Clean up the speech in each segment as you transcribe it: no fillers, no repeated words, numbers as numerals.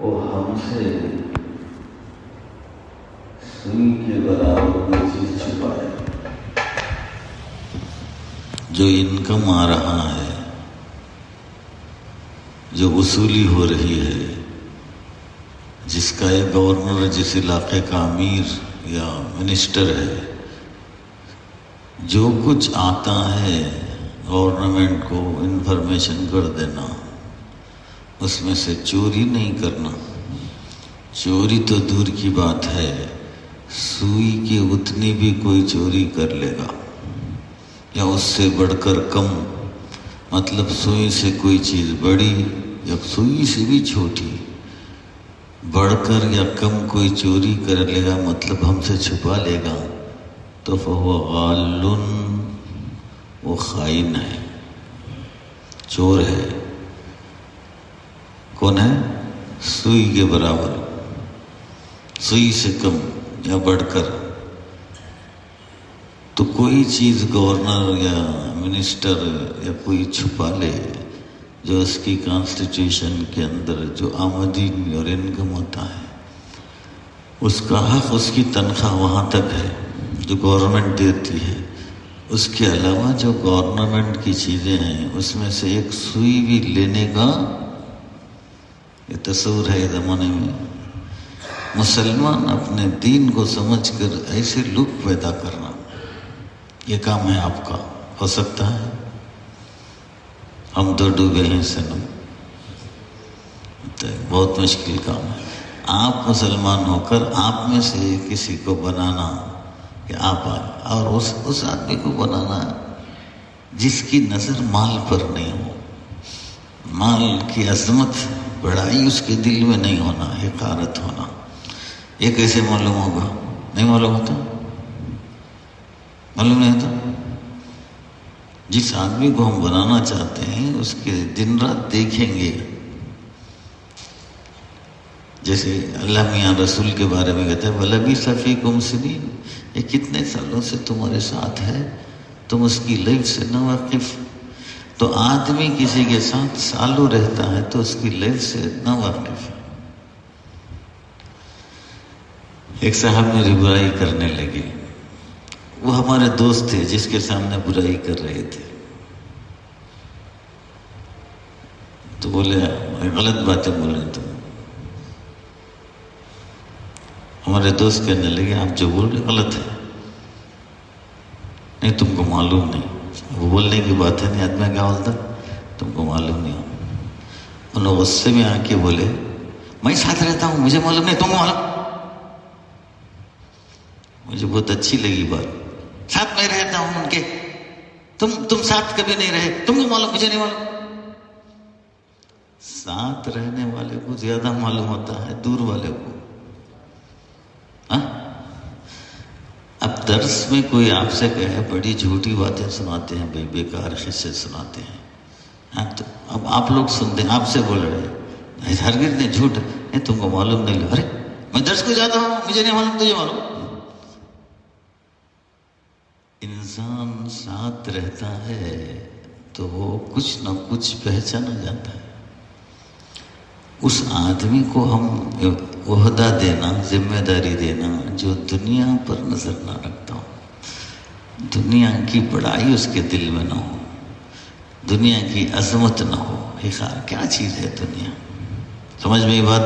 وہ ہم سے سوئی کے برابر کوئی چیز چھپائے. جو انکم آ رہا ہے، جو وصولی ہو رہی ہے، جس کا ایک گورنر جس علاقے کا امیر یا منسٹر ہے، جو کچھ آتا ہے گورنمنٹ کو انفارمیشن کر دینا، اس میں سے چوری نہیں کرنا. چوری تو دور کی بات ہے، سوئی کی اتنی بھی کوئی چوری کر لے گا یا اس سے بڑھ کر کم، مطلب سوئی سے کوئی چیز بڑی یا سوئی سے بھی چھوٹی بڑھ کر یا کم کوئی چوری کر لے گا، مطلب ہم سے چھپا لے گا، تو فہو غال، وہ خائن ہے، چور ہے. کون ہے؟ سوئی کے برابر، سوئی سے کم یا بڑھ کر. تو کوئی چیز گورنر یا منسٹر یا کوئی چھپا لے، جو اس کی کانسٹیٹیوشن کے اندر جو آمدنی اور انکم ہوتا ہے، اس کا حق، اس کی تنخواہ وہاں تک ہے جو گورنمنٹ دیتی ہے. اس کے علاوہ جو گورنمنٹ کی چیزیں ہیں، اس میں سے ایک سوئی بھی لینے کا یہ تصور ہے. زمانے میں مسلمان اپنے دین کو سمجھ کر ایسے لوگ پیدا کرنا، یہ کام ہے آپ کا. ہو سکتا ہے ہم تو ڈوبے ہیں سنم، بہت مشکل کام ہے. آپ مسلمان ہو کر آپ میں سے کسی کو بنانا کہ آپ اور اس آدمی کو بنانا جس کی نظر مال پر نہیں ہو، مال کی عظمت بڑائی اس کے دل میں نہیں ہونا، حقارت ہونا. یہ کیسے معلوم ہوگا؟ نہیں معلوم ہوتا، معلوم نہیں ہوتا. جس آدمی کو ہم بنانا چاہتے ہیں اس کے دن رات دیکھیں گے. جیسے اللہ میاں رسول کے بارے میں کہتے ہیں وَلَبِثَ فِيكُمْ سِنِينَ، یہ کتنے سالوں سے تمہارے ساتھ ہے، تم اس کی لائف سے نہ واقف. تو آدمی کسی کے ساتھ سالوں رہتا ہے تو اس کی لائف سے نہ واقف. ایک صاحب میری برائی کرنے لگے، وہ ہمارے دوست تھے جس کے سامنے برائی کر رہے تھے. تو بولے غلط باتیں بولے. تم ہمارے دوست کہنے لگے آپ جو بول رہے غلط ہے. نہیں تم کو معلوم نہیں، وہ بولنے کی بات ہے. نہیں آدمی کیا بولتا، تم کو معلوم نہیں. انہوں غصے میں آ کے بولے میں ساتھ رہتا ہوں، مجھے معلوم نہیں، تم کو معلوم. مجھے بہت اچھی لگی بات، ساتھ میں رہتا ہوں ان کے، تم ساتھ کبھی نہیں رہے، تم کو معلوم، مجھے نہیں معلوم. ساتھ رہنے والے کو زیادہ معلوم ہوتا ہے دور والے کو. اب درس میں کوئی آپ سے کہے بڑی جھوٹی باتیں سناتے ہیں، بے بیکار قصے سناتے ہیں، تو اب آپ لوگ سنتے ہیں، آپ سے بول رہے ہیں ہرگز نہیں، جھوٹ نہیں، تم کو معلوم نہیں. ارے میں درس کو جاتا ہوں، مجھے نہیں معلوم، تجھے معلوم. انسان ساتھ رہتا ہے تو وہ کچھ نہ کچھ پہچانا جاتا ہے. اس آدمی کو ہم عہدہ دینا، ذمہ داری دینا جو دنیا پر نظر نہ رکھتا ہو، دنیا کی بڑائی اس کے دل میں نہ ہو، دنیا کی عظمت نہ ہو. کیا چیز ہے دنیا؟ سمجھ میں یہ بات؟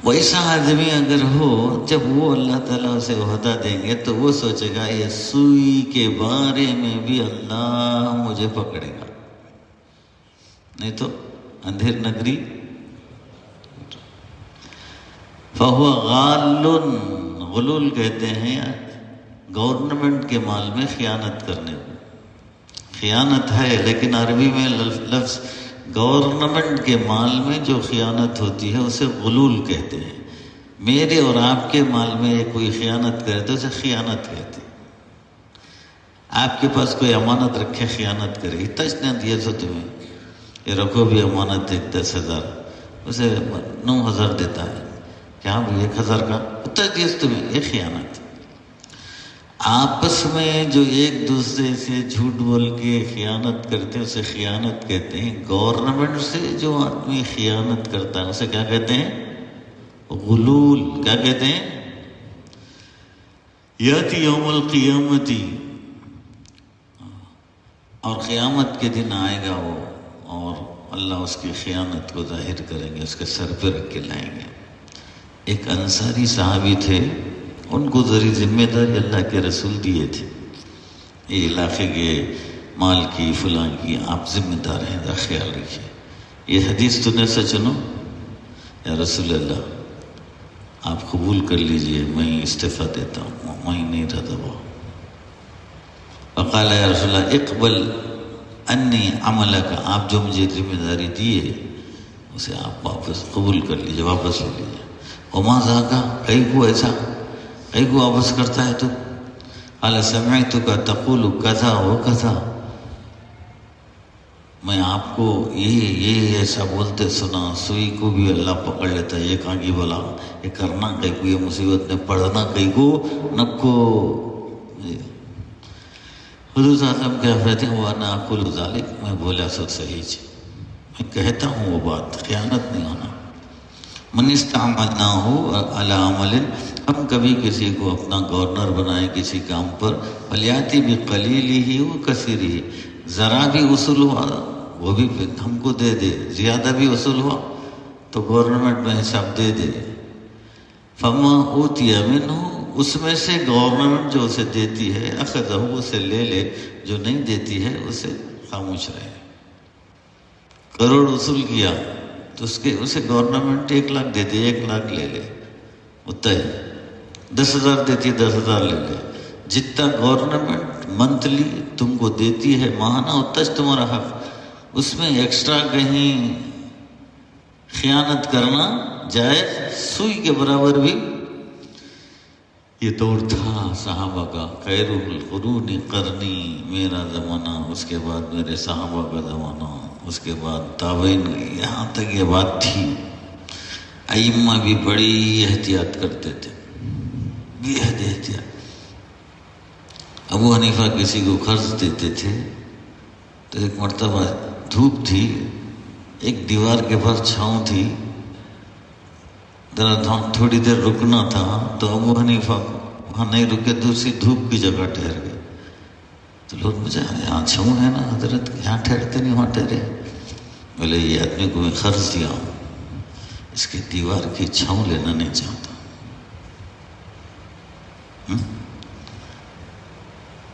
ویسا آدمی اگر ہو، جب وہ اللہ تعالیٰ اسے عہدہ دیں گے تو وہ سوچے گا یہ سوئی کے بارے میں بھی اللہ مجھے پکڑے گا، نہیں تو اندھیر نگری. فہو غال، غلول کہتے ہیں گورنمنٹ کے مال میں خیانت کرنے کو. خیانت ہے لیکن عربی میں لفظ گورنمنٹ کے مال میں جو خیانت ہوتی ہے اسے غلول کہتے ہیں. میرے اور آپ کے مال میں کوئی خیانت کرے تو اسے خیانت کہتے ہیں. آپ کے پاس کوئی امانت رکھے خیانت کرے، اتنا نے دیا تو تمہیں یہ رکھو بھی امانت 10,000، اسے 9,000 دیتا ہے، کیا 1,000 کا اتنا دیا تمہیں، یہ خیانت. آپس میں جو ایک دوسرے سے جھوٹ بول کے خیانت کرتے ہیں اسے خیانت کہتے ہیں. گورنمنٹ سے جو آدمی خیانت کرتا ہے اسے کیا کہتے ہیں؟ غلول. کیا کہتے ہیں؟ یاتی یوم القیامتی، اور قیامت کے دن آئے گا وہ، اور اللہ اس کی خیانت کو ظاہر کریں گے، اس کے سر پہ رکھ کے لائیں گے. ایک انصاری صحابی تھے، ان کو ذری ذمہ داری اللہ کے رسول دیے تھے، یہ علاقے کے مال کی فلاں کی آپ ذمہ دار ہیں، دا خیال رکھیے. یہ حدیث تو نے سچ سنو، یا رسول اللہ آپ قبول کر لیجئے، میں استعفیٰ دیتا ہوں، میں نہیں رہتا وہ. وقال یا رسول اللہ اقبل انی عملک، آپ جو مجھے ذمہ داری دیے اسے آپ واپس قبول کر لیجئے، واپس لے لیجئے. وما ذاکا، کئی کو ایسا، کئی کو واپس کرتا ہے تو؟ قال سمعتک تقول کذا و کذا، میں آپ کو یہ ایسا بولتے سنا. سوئی کو بھی اللہ پکڑ لیتا ہے، یہ کہاں کی بلا، یہ کرنا کئی کو، یہ مصیبت نے پڑھنا کئی کو نکو. حضور صلی اللہ علیہ وسلم کیا کہتے ہیں؟ وَأَنَا أَقُولُ ذَلِكَ، میں بولا سو صحیح چیز، میں کہتا ہوں وہ بات، خیانت نہیں ہونا. من استعملناه على عمل، ہم کبھی کسی کو اپنا گورنر بنائیں کسی کام پر، فلیاتی بقلیلہ وکثیرہ، ذرا بھی وصول ہوا وہ بھی ہم کو دے دے، زیادہ بھی وصول ہوا تو گورنمنٹ میں حساب دے دے. فما اوتی منہ، اس میں سے گورنمنٹ جو اسے دیتی ہے اخذہ، اسے لے لے، جو نہیں دیتی ہے اسے خاموش رہے. کروڑ وصول کیا تو اسے گورنمنٹ 1 لاکھ دیتی ہے، 1 لاکھ لے لے. اتنا ہی 10,000 دیتی ہے، 10,000 لے لے. جتنا گورنمنٹ منتھلی تم کو دیتی ہے ماہانہ، اتنا تمہارا حق. اس میں ایکسٹرا کہیں خیانت کرنا جائز، سوئی کے برابر بھی. یہ دور تھا صحابہ کا، خیر القرون قرنی، میرا زمانہ، اس کے بعد میرے صحابہ کا زمانہ، اس کے بعد تابعین، یہاں تک یہ بات تھی. ائمہ بھی بڑی احتیاط کرتے تھے، بے حد احتیاط. ابو حنیفہ کسی کو قرض دیتے تھے تو ایک مرتبہ دھوپ تھی، ایک دیوار کے پاس چھاؤں تھی، ذرا تھوڑی دیر رکنا تھا تو ابو حنیفہ وہاں نہیں رکے، دوسری دھوپ کی جگہ ٹھہر گئے. تو لوگ مجھے یہاں چھاؤں ہے نا حضرت، یہاں ٹھہرتے نہیں، وہاں ٹھہرے. بولے یہ آدمی کو میں قرض دیا ہوں، اس کی دیوار کی چھاؤں لینا نہیں چاہتا.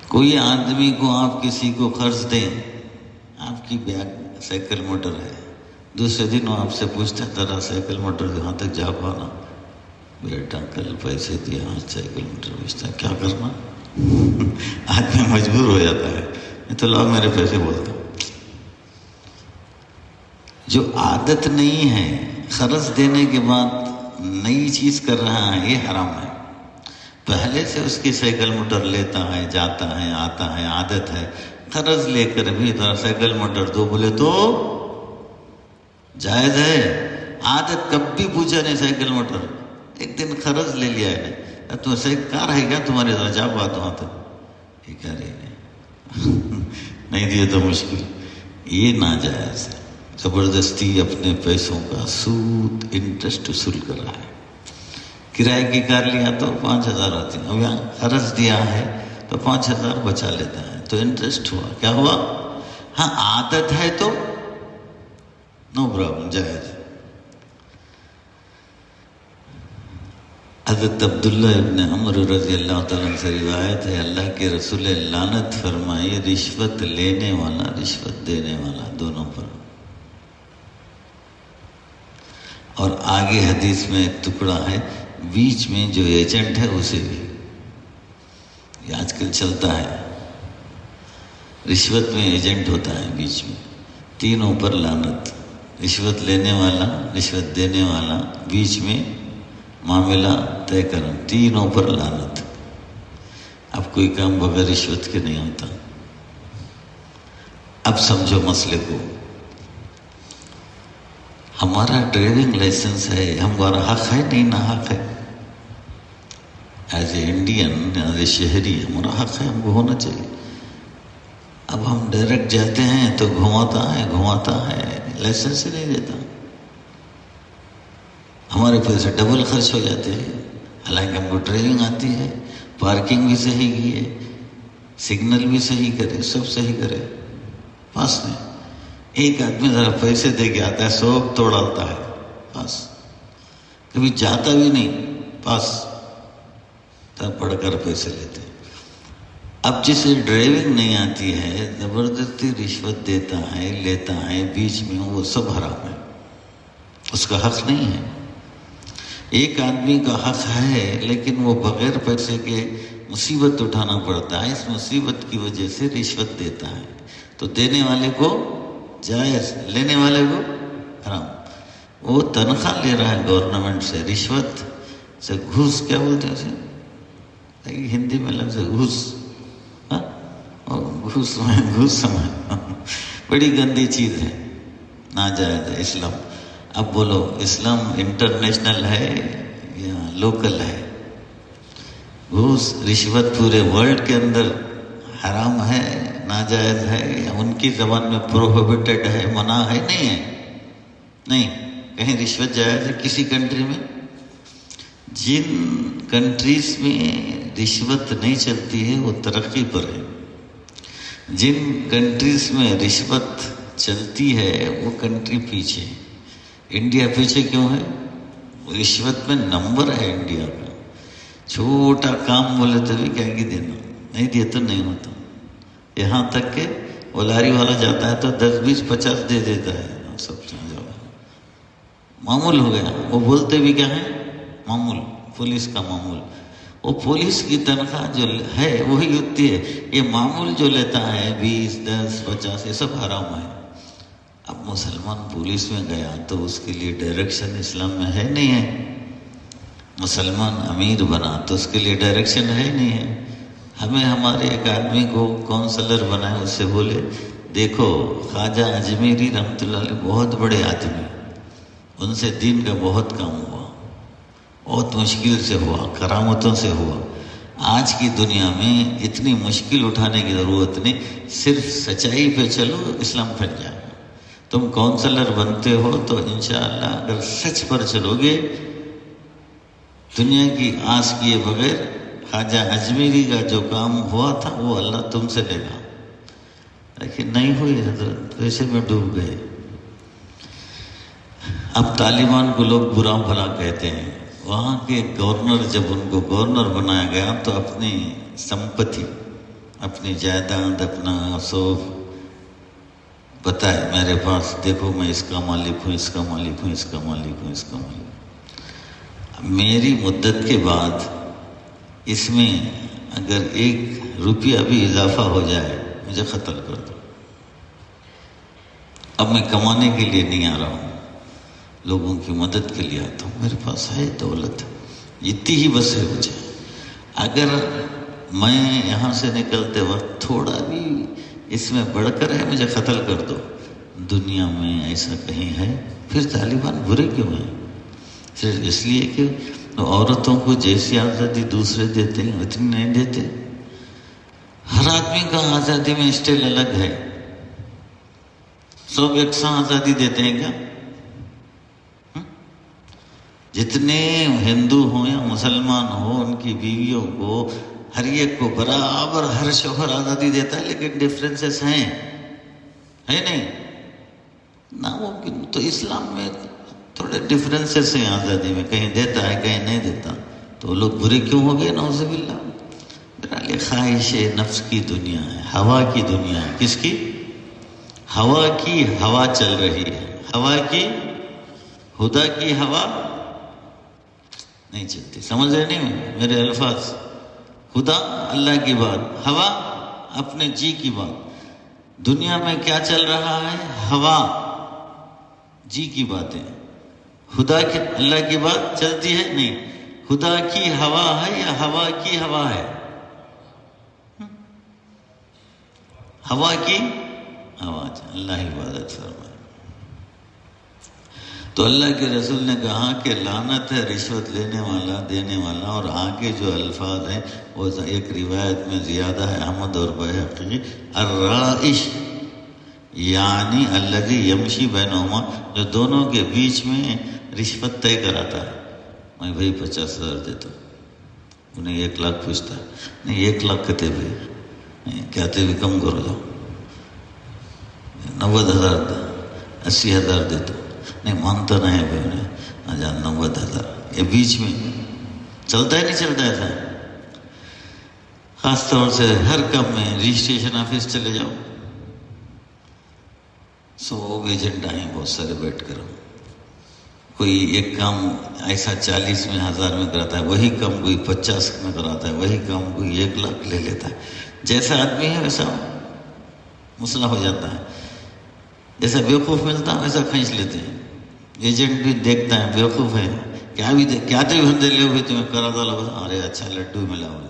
کوئی آدمی کو آپ کسی کو قرض دیں، آپ کی بیگ سائیکل موٹر ہے، دوسرے دن وہ آپ سے پوچھتے ہیں ذرا سائیکل موٹر یہاں تک جا پانا. بیٹا کل پیسے دیا، آج سائیکل موٹر پوچھتا ہے، کیا کرنا؟ آدمی مجبور ہو جاتا ہے، میں تو لاؤ میرے پیسے بولتا. جو عادت نہیں ہے قرض دینے کے بعد نئی چیز کر رہا ہے، یہ حرام ہے. پہلے سے اس کی سائیکل موٹر لیتا ہے، جاتا ہے، آتا ہے، عادت ہے. قرض لے کر بھی ذرا سائیکل موٹر دو بولے تو جائز ہے. عادت کبھی پوچھا نہیں سائیکل موٹر، ایک دن قرض لے لیا ہے، تو کار ہے کیا تمہارے، ذرا جا بات وہاں تک، یہ کہہ رہے ہیں نہیں دیے تو مشکل. یہ ناجائز ہے، زبردستی اپنے پیسوں کا سود انٹرسٹ وصول کر رہا ہے. کرائے کی کار لیا تو 5,000 آتی، اب یہاں قرض دیا ہے تو 5,000 بچا لیتا ہے، تو انٹرسٹ ہوا، کیا ہوا؟ ہاں عادت ہے تو نو پرابلم، جائز. حضرت عبداللہ ابن عمر رضی اللہ تعالیٰ عنہ سے روایت ہے، اللہ کے رسول لعنت فرمائی رشوت لینے والا، رشوت دینے والا، دونوں پر. اور آگے حدیث میں ایک ٹکڑا ہے، بیچ میں جو ایجنٹ ہے اسے بھی. یہ آج کل چلتا ہے، رشوت میں ایجنٹ ہوتا ہے بیچ میں، تینوں پر لعنت. رشوت لینے والا، رشوت دینے والا، بیچ میں معاملہ طے کرنا، تینوں پر لعنت. اب کوئی کام بغیر رشوت کے نہیں ہوتا. اب سمجھو مسئلے کو. ہمارا ڈرائیونگ لائسنس ہے، ہمارا حق ہے نہیں، نہ حق ہے. As a Indian, as a شہری ہمارا حق ہے، ہم کو ہونا چاہیے۔ اب ہم ڈائریکٹ جاتے ہیں تو گھماتا ہے، لائسنس ہی نہیں دیتا، ہمارے پیسے ڈبل خرچ ہو جاتے ہیں۔ حالانکہ ہم کو ڈرائیونگ آتی ہے، پارکنگ بھی صحیح کی ہے، سگنل بھی صحیح کرے، سب صحیح کرے، پاس میں ایک آدمی ذرا پیسے دے کے آتا ہے، سب توڑاتا ہے، پاس کبھی جاتا بھی نہیں، پاس تب پڑھ کر پیسے لیتے۔ اب جسے ڈرائیونگ نہیں آتی ہے، زبردستی رشوت دیتا ہے، لیتا ہے، بیچ میں وہ سب حرام ہے، اس کا حق نہیں ہے۔ ایک آدمی کا حق ہے لیکن وہ بغیر پیسے کے مصیبت اٹھانا پڑتا ہے، اس مصیبت کی وجہ سے رشوت دیتا ہے، تو دینے والے کو جائز، لینے والے کو حرام۔ وہ تنخواہ لے رہا ہے گورنمنٹ سے، رشوت سے، گھوس کیا بولتے ہیں اسے ہندی میں لفظ ہے گھوس، گھوس سمجھ، بڑی گندی چیز ہے، ناجائز ہے اسلام۔ اب بولو اسلام انٹرنیشنل ہے یا لوکل ہے؟ گھوس، رشوت پورے ورلڈ کے اندر حرام ہے، ناجائز ہے، یا ان کی زبان میں پروہیبٹڈ ہے، منع ہے؟ نہیں ہے، نہیں، کہیں رشوت جائز ہے کسی کنٹری میں؟ جن کنٹریز میں رشوت نہیں چلتی ہے وہ ترقی پر ہے، جن کنٹریز میں رشوت چلتی ہے وہ کنٹری پیچھے۔ انڈیا پیچھے کیوں ہے؟ رشوت میں نمبر ہے انڈیا کا، چھوٹا کام بولے تو بھی کہیں گے دینا، نہیں دیا تو نہیں ہوتا، یہاں تک کہ وہ لاری والا جاتا ہے تو 10 20 50 دے دیتا ہے، سب معمول ہو گیا۔ وہ بولتے بھی کیا ہے؟ معمول، پولیس کا معمول۔ وہ پولیس کی تنخواہ جو ہے وہی ہوتی ہے، یہ معمول جو لیتا ہے 20 10 50 یہ سب حرام ہے۔ اب مسلمان پولیس میں گیا تو اس کے لیے ڈائریکشن اسلام میں ہے نہیں ہے، مسلمان امیر بنا تو اس کے لیے ڈائریکشن ہے نہیں ہے۔ ہمیں ہمارے ایک آدمی کو کونسلر بنائے، اس سے بولے دیکھو خواجہ اجمیری رحمۃ اللہ علیہ بہت بڑے آدمی، ان سے دین کا بہت کام ہوا، بہت مشکل سے ہوا، کرامتوں سے ہوا۔ آج کی دنیا میں اتنی مشکل اٹھانے کی ضرورت نہیں، صرف سچائی پہ چلو، اسلام پھیل جائے گا۔ تم کونسلر بنتے ہو تو انشاءاللہ اگر سچ پر چلو گے، دنیا کی آس کیے بغیر خواجہ اجمیری کا جو کام ہوا تھا وہ اللہ تم سے لے گا، لیکن نہیں ہوئی، حضرت پیسے میں ڈوب گئے۔ اب طالبان کو لوگ برا بھلا کہتے ہیں، وہاں کے گورنر جب ان کو گورنر بنایا گیا تو اپنی سمپتی، اپنی جائیداد، اپنا سوف بتائے، میرے پاس دیکھو میں اس کا مالک ہوں، اس کا مالک ہوں، اس کا مالک ہوں، اس کا مالک ہوں۔ میری مدت کے بعد اس میں اگر 1 روپیہ بھی اضافہ ہو جائے مجھے قتل کر دو، اب میں کمانے کے لیے نہیں آ رہا ہوں، لوگوں کی مدد کے لیے آتا ہوں، میرے پاس ہے دولت، اتنی ہی بس ہے مجھے۔ اگر میں یہاں سے نکلتے وقت تھوڑا بھی اس میں بڑھ کر ہے مجھے قتل کر دو، دنیا میں ایسا کہیں ہے؟ پھر طالبان برے کیوں ہیں؟ صرف اس لیے کہ عورتوں کو جیسی آزادی دوسرے دیتے ہیں اتنی نہیں دیتے۔ ہر آدمی کا آزادی میں اسٹائل الگ ہے، سب یکساں آزادی دیتے ہیں کیا؟ جتنے ہندو ہوں یا مسلمان ہوں ان کی بیویوں کو، ہر ایک کو برابر ہر شوہر آزادی دیتا ہے، لیکن ڈفرینسز ہیں، ہے نہیں؟ ناممکن۔ تو اسلام میں تھوڑے ڈفرینسز ہیں آزادی میں، کہیں دیتا ہے کہیں نہیں دیتا، تو لوگ برے کیوں ہو گئے؟ نعوذ باللہ۔ میرا خواہش نفس کی دنیا ہے، ہوا کی دنیا ہے۔ کس کی؟ ہوا کی ہوا چل رہی ہے، ہوا کی، خدا کی ہوا نہیں چلتی۔ سمجھ رہے نہیں میرے الفاظ؟ خدا اللہ کی بات، ہوا اپنے جی کی بات۔ دنیا میں کیا چل رہا ہے؟ ہوا، جی کی باتیں۔ خدا کی، اللہ کی بات چلتی ہے نہیں۔ خدا کی ہوا ہے یا ہوا کی ہوا ہے؟ ہوا کی ہوا۔ اللہ عبادت فرمائے۔ تو اللہ کے رسول نے کہا کہ لعنت ہے رشوت لینے والا دینے والا. اور آگے جو الفاظ ہیں وہ ایک روایت میں زیادہ ہے احمد اور بہقی، الرائش یعنی الذی یمشی بینہما، جو دونوں کے بیچ میں رشوت طے کراتا ہے. میں بھائی 50,000 دیتا ہوں، انہیں 1 لاکھ پوچھتا ہے، نہیں 1 لاکھ کہتے بھی کہتے بھی کم کرو جاؤ، 90,000 80,000 دیتا ہوں، نہیں مانتا نہیں بھائی انہیں 90,000. یہ بیچ میں چلتا ہے نہیں چلتا ایسا. خاص طور سے ہر کام میں رجسٹریشن آفس چلے جاؤ، 100 ایجنٹ آئیں بہت سارے بیٹھ کر، کوئی ایک کام ایسا 40 میں 1000 میں کراتا ہے، وہی کام کوئی 50 میں کراتا ہے، وہی کام کوئی 1 لاکھ لے لیتا ہے. جیسا آدمی ہے ویسا مسئلہ ہو جاتا ہے. جیسا بیوقوف ملتا ہے ویسا کھینچ لیتے ہیں. ایجنٹ بھی دیکھتا ہے بیوقوف ہے، کیا تو بندے لے ہوئے تمہیں کرا دو، ارے اچھا لڈو ملا ہوا.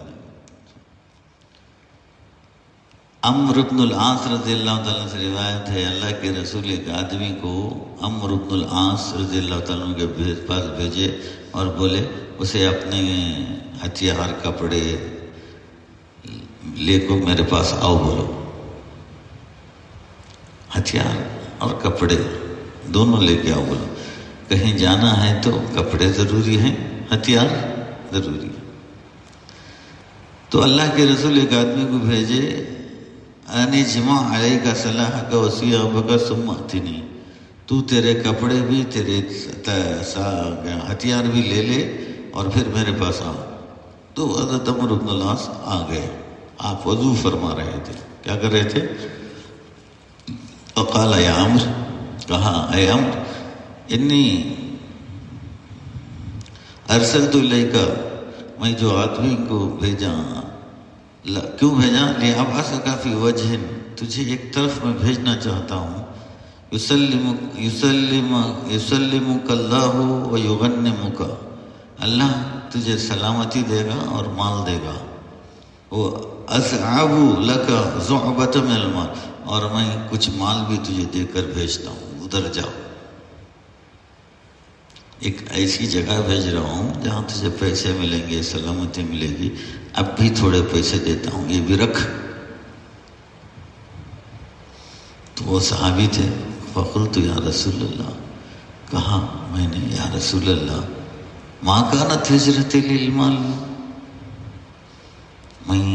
عمرو بن العاص رضی اللہ تعالیٰ سے روایت ہے، اللہ کے رسول ایک آدمی کو عمرو بن العاص رضی اللہ تعالیٰ کے پاس بھیجے اور بولے اسے اپنے ہتھیار کپڑے لے کو میرے پاس آؤ. بولو ہتھیار اور کپڑے دونوں لے کے آؤ. بولو کہیں جانا ہے تو کپڑے ضروری ہیں، ہتھیار ضروری ہے. تو اللہ کے رسول ایک آدمی کو بھیجے، انی جمع علیہ کا صلاح کا وسیع بکر ثم اتنی، تو تیرے کپڑے بھی تیرے ہتھیار بھی لے لے اور پھر میرے پاس آؤ. تو حضرت عمرو بن العاص آ گئے. آپ وضو فرما رہے تھے، کیا کر رہے تھے؟ وقال یا عمرو، کہا اے عمرو، انی ارسلت الیک، میں جو آدمی کو بھیجا، کیوں بھیجا؟ لِأَبْعَثَكَ فِي وَجْهٍ، تجھے ایک طرف میں بھیجنا چاہتا ہوں، يُسَلِّمُكَ اللَّهُ وَيُغَنِّمُكَ، اللہ تجھے سلامتی دے گا اور مال دے گا. وَأَزْعَبُ لَكَ زُعْبَةً مِنَ الْمَالِ، اور میں کچھ مال بھی تجھے دے کر بھیجتا ہوں، ادھر جاؤ. ایک ایسی جگہ بھیج رہا ہوں جہاں تجھے پیسے ملیں گے، سلامتی ملے گی، اب بھی تھوڑے پیسے دیتا ہوں، یہ بھی رکھ. تو وہ صحابی تھے. فقلت یا رسول اللہ، کہا میں نے یا رسول اللہ، ما کانت ہجرت للمال، میں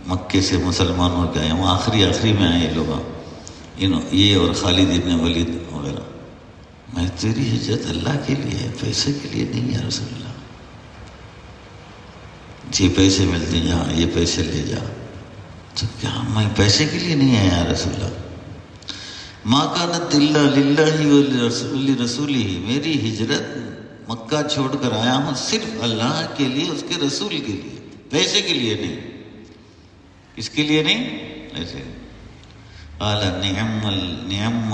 مکے سے مسلمان ہو کے آیا ہوں، آخری میں آئے لوگ، یہ اور خالد ابن ولید وغیرہ. میں تیری ہجرت اللہ کے لیے ہے، پیسے کے لیے نہیں یا رسول اللہ. جی پیسے ملتے جا، یہ پیسے لے جا. تو کیا میں پیسے کے لیے نہیں آیا یا رسول اللہ؟ ما کانت الا للہ ولرسولہ، میری ہجرت مکہ چھوڑ کر آیا ہوں صرف اللہ کے لیے، اس کے رسول کے لیے، پیسے کے لیے نہیں. کس کے لیے نہیں؟ ایسے. قال نعم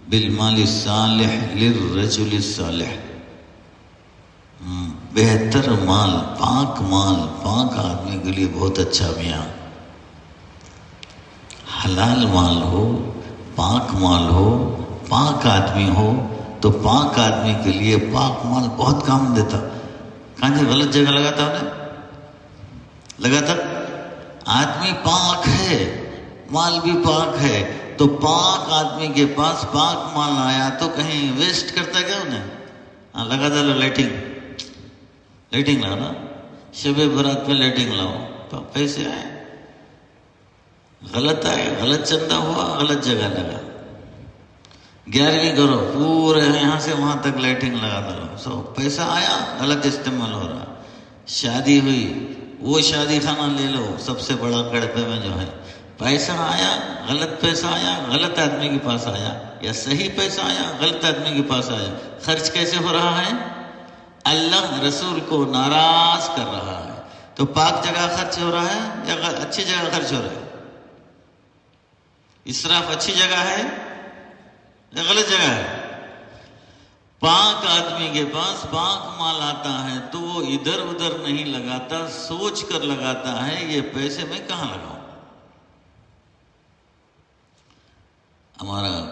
بالمال الصالح للرجل الصالح، بہتر مال، پاک آدمی کے لیے بہت اچھا میاں. حلال مال ہو، پاک مال ہو، پاک آدمی ہو، تو پاک آدمی کے لیے پاک مال بہت کام دیتا. کہاں جی غلط جگہ لگاتا انہیں، لگاتا. آدمی پاک ہے، مال بھی پاک ہے، تو پاک آدمی کے پاس پاک مال آیا تو کہیں ویسٹ کرتا کیا انہیں؟ لگا دو لائٹنگ لاؤ نا، شب برات میں لائٹنگ لاؤ، پیسے آئے. غلط آئے، غلط چندہ ہوا، غلط جگہ لگا. 11ویں کرو، پورے یہاں سے وہاں تک لائٹنگ لگا دو، پیسہ آیا، غلط استعمال ہو رہا. شادی ہوئی، وہ شادی خانہ لے لو سب سے بڑا کڑپے میں جو ہے، پیسہ آیا، غلط پیسہ آیا، غلط آدمی کے پاس آیا، یا صحیح پیسہ آیا، غلط آدمی کے پاس آیا. خرچ کیسے ہو رہا ہے؟ اللہ رسول کو ناراض کر رہا ہے. تو پاک جگہ خرچ ہو رہا ہے یا اچھی جگہ خرچ ہو رہا ہے؟ اسراف اچھی جگہ ہے یا غلط جگہ ہے؟ پاک آدمی کے پاس پاک مال آتا ہے تو وہ ادھر ادھر نہیں لگاتا، سوچ کر لگاتا ہے یہ پیسے میں کہاں لگاؤں. ہمارا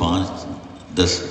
5-10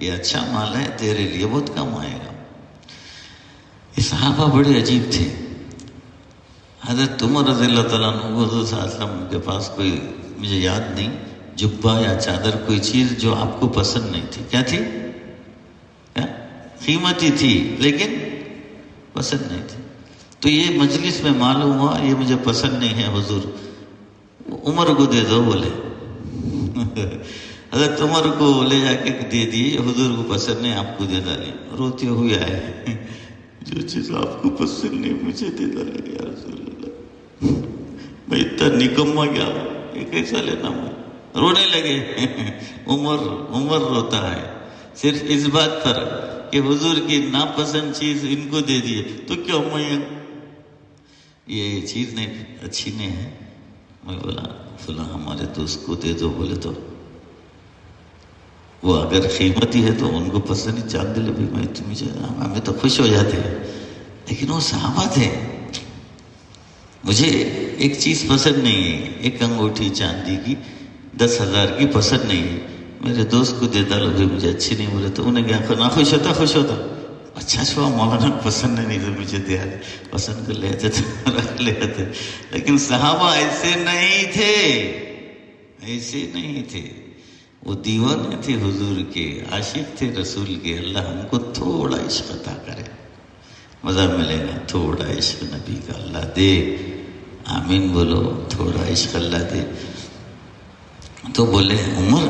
یہ اچھا مال ہے تیرے لیے بہت کم آئے گا. یہ صحابہ بڑے عجیب تھے. حضرت عمر رضی اللہ تعالیٰ عنہ حضور صلی اللہ علیہ وسلم کے پاس کوئی مجھے یاد نہیں جبہ یا چادر کوئی چیز جو آپ کو پسند نہیں تھی. کیا تھی؟ قیمتی تھی لیکن پسند نہیں تھی. تو یہ مجلس میں معلوم ہوا یہ مجھے پسند نہیں ہے حضور، عمر کو دے دو بولے. حضرت عمر کو لے جا کے دے دیے، حضور کو پسند نہیں آپ کو دے ڈالے. روتے ہوئے آئے جو چیز آپ کو پسند نہیں مجھے دے ڈالے یا رسول اللہ، میں اتنا نکما کیا یہ کیسا لینا. میں رونے لگے. عمر روتا ہے صرف اس بات پر کہ حضور کی ناپسند چیز ان کو دے دیے تو کیوں میں یہ چیز نہیں اچھی نہیں ہے. میں بولا فلاں ہمارے دوست کو دے دو. بولے تو وہ اگر قیمتی ہے تو ان کو پسند نہیں. چاند دے بھی میں مجھے ہمیں تو خوش ہو جاتے ہیں لیکن وہ صحابہ تھے. مجھے ایک چیز پسند نہیں ہے، ایک انگوٹھی چاندی کی 10,000 کی پسند نہیں ہے، میرے دوست کو دے ڈالو بھی مجھے اچھی نہیں. بولے تو انہیں کیا نہ خوش ہوتا. اچھا چھوا مولانا پسند نہیں تو مجھے دیا، پسند کر لیتے تو رکھ لیتے. لیکن صحابہ ایسے نہیں تھے. وہ دیوانے تھے حضور کے، عاشق تھے رسول کے. اللہ ہم کو تھوڑا عشق عطا کرے، مزہ ملے گا. تھوڑا عشق نبی کا اللہ دے. آمین بولو. تھوڑا عشق اللہ دے. تو بولے عمر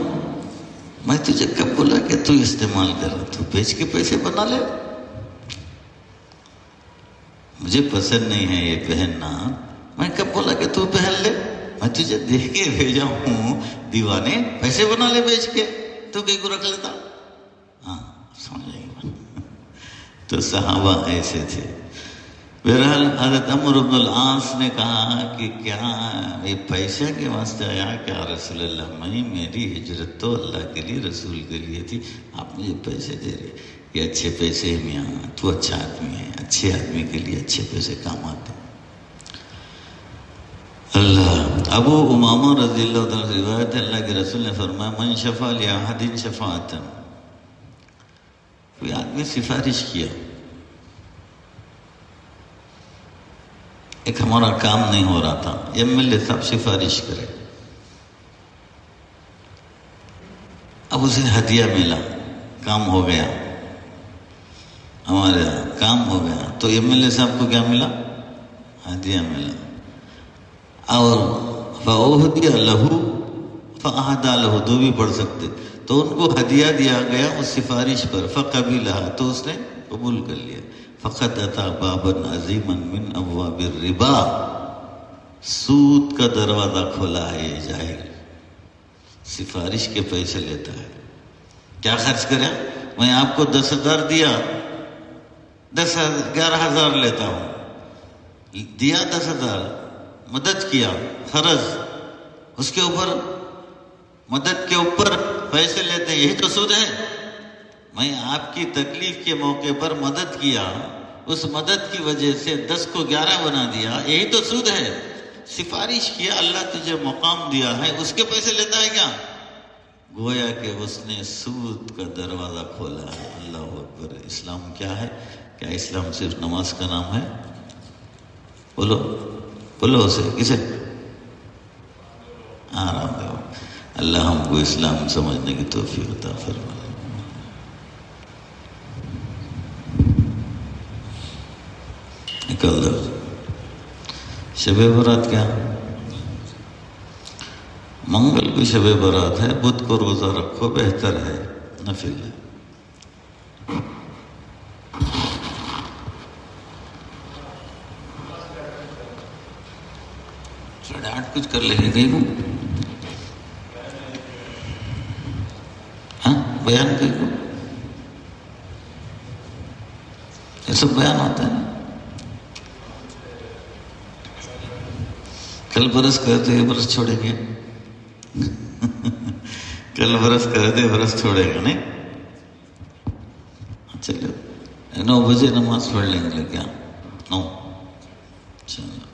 میں تجھے کب بولا کہ تو استعمال کر، تو بیچ کے پیسے بنا لے. مجھے پسند نہیں ہے یہ پہننا. میں کب بولا کہ تو پہن لے؟ میں تجھے دیکھ کے بھیجا ہوں دیوانے، پیسے بنا لے بیچ کے، تو کہیں کو رکھ لیتا. ہاں سمجھ گے. تو صحابہ ایسے تھے. بہرحال حضرت عمرو بن العاص نے کہا کہ کیا یہ پیسے کے واسطے آیا کیا رسول اللہ؟ میری ہجرت تو اللہ کے لیے رسول کے لیے تھی، آپ مجھے پیسے دے رہے. یہ اچھے پیسے ہیں میاں، تو اچھا آدمی ہے، اچھے آدمی کے لیے اچھے پیسے کام آتے. اللہ. ابو امامہ رضی اللہ تعالیٰ سے روایت ہے اللہ کے رسول نے فرمایا من شفع لأحد شفاعۃ، کوئی آدمی سفارش کیا، ایک ہمارا کام نہیں ہو رہا تھا، MLA صاحب سفارش کرے، اب اسے ہدیہ ملا، کام ہو گیا، ہمارے کام ہو گیا. تو MLA صاحب کو کیا ملا؟ ہدیہ ملا. اور فَأُهْدِيَ لَهُ فَأَهْدَى لَهُ، دو بھی پڑھ سکتے. تو ان کو ہدیہ دیا گیا اس سفارش پر، فَقَبِلَهَا، تو اس نے قبول کر لیا. فَقَدْ أَتَى بَابًا عَظِيمًا مِنْ أَبْوَابِ الرِّبَا، سود کا دروازہ کھولا ہے یہ جاہل. سفارش کے پیسے لیتا ہے. کیا خرچ کرے؟ میں آپ کو 10,000 دیا، 11,000 لیتا ہوں. دیا 10,000، مدد کیا، فرض، اس کے اوپر مدد کے اوپر پیسے لیتے، یہی تو سود ہے. میں آپ کی تکلیف کے موقع پر مدد کیا، اس مدد کی وجہ سے 10 کو 11 بنا دیا، یہی تو سود ہے. سفارش کیا، اللہ تجھے مقام دیا ہے، اس کے پیسے لیتا ہے کیا؟ گویا کہ اس نے سود کا دروازہ کھولا ہے. اللہ اکبر. اسلام کیا ہے؟ کیا اسلام صرف نماز کا نام ہے؟ بولو اسے کسے؟ آرام دو. اللہ ہم کو اسلام سمجھنے کی توفیق عطا فرمائے. نکل دو. شب برات کیا؟ منگل کو شب برات ہے، بدھ کو روزہ رکھو، بہتر ہے، نفل ہے. کچھ کر لیں گے کہیں کو. ہاں بیان کہیں کو، یہ سب بیان ہوتا ہے. کل برس کرتے ہیں برس چھوڑیں گے. کل برس کرتے برس چھوڑے گا نہیں. چلو 9 بجے نماز پڑھ لیں گے کیا؟ 9 چلو.